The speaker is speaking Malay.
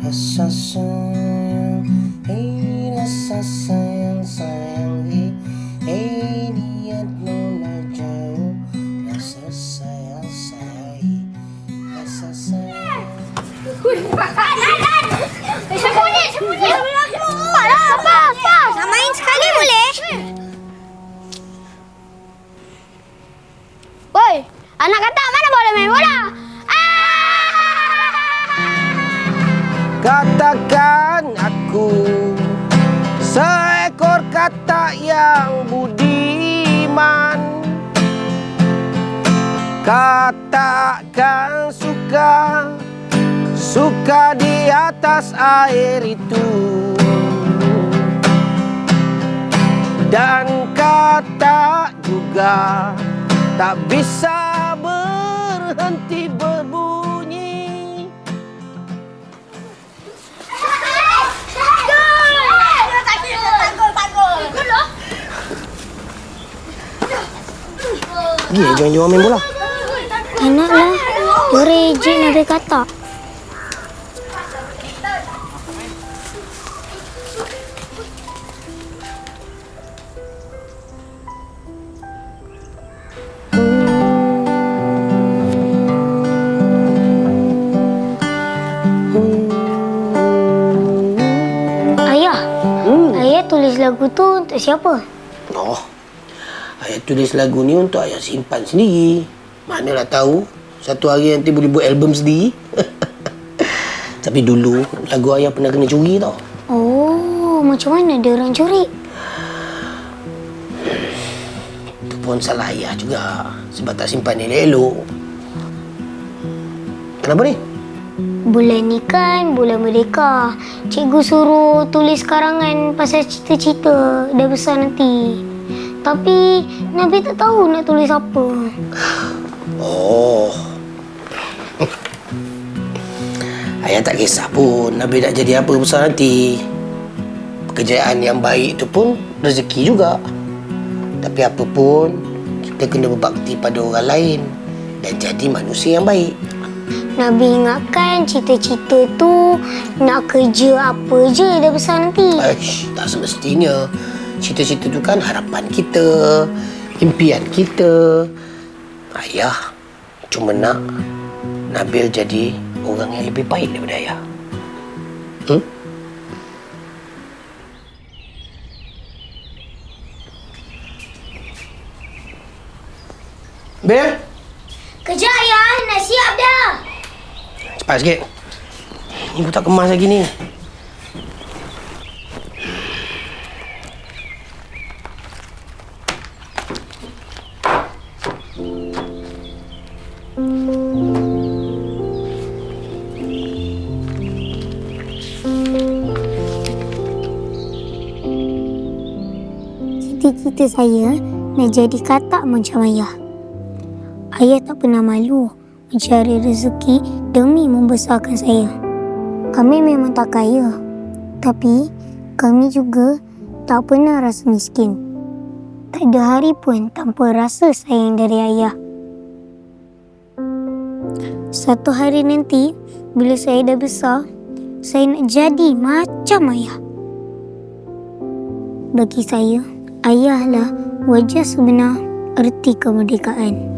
Rasa sayang, rasa sayang, sayang, niat nona jauh. Rasa sayang, sayang, rasa sayang. Sembunyi. Apa? Samain sekali boleh? Woi, anak kata mana boleh main bola? Katakan aku seekor kata yang budiman. Katakan suka di atas air itu. Dan kata juga tak bisa berhenti berbunyi. Jangan main bola. Enaklah, dia rejek Nabi kata. Ayah tulis lagu tu untuk siapa? Oh, ayah tulis lagu ni untuk ayah simpan sendiri. Manalah tahu satu hari nanti boleh buat album sendiri. Tapi dulu lagu ayah pernah kena curi tau. Oh, macam mana dia orang curi? Itu pun salah ayah juga. Sebab tak simpan elok-elok. Kenapa ni? Bulan ni kan bulan merdeka. Cikgu suruh tulis karangan pasal cita-cita dah besar nanti. Tapi Nabi tak tahu nak tulis apa. Oh. Ayah tak kisah pun Nabi nak jadi apa besar nanti. Pekerjaan yang baik tu pun rezeki juga. Tapi apa pun, kita kena berbakti pada orang lain dan jadi manusia yang baik. Nabi ingatkan cita-cita tu nak kerja apa je dah besar nanti. Tak semestinya. Cita-cita tu kan harapan kita, impian kita. Ayah cuma nak Nabil jadi orang yang lebih baik daripada ayah. Bil? Kerja ayah, nak siap dah. Cepat sikit. Ni pun tak kemas lagi ni. Cita-cita saya nak jadi katak macam ayah. Ayah tak pernah malu mencari rezeki demi membesarkan saya. Kami memang tak kaya, tapi kami juga tak pernah rasa miskin. Tak ada hari pun tanpa rasa sayang dari ayah. Satu hari nanti, bila saya dah besar, saya nak jadi macam ayah. Bagi saya, ayahlah wajah sebenar erti kemerdekaan.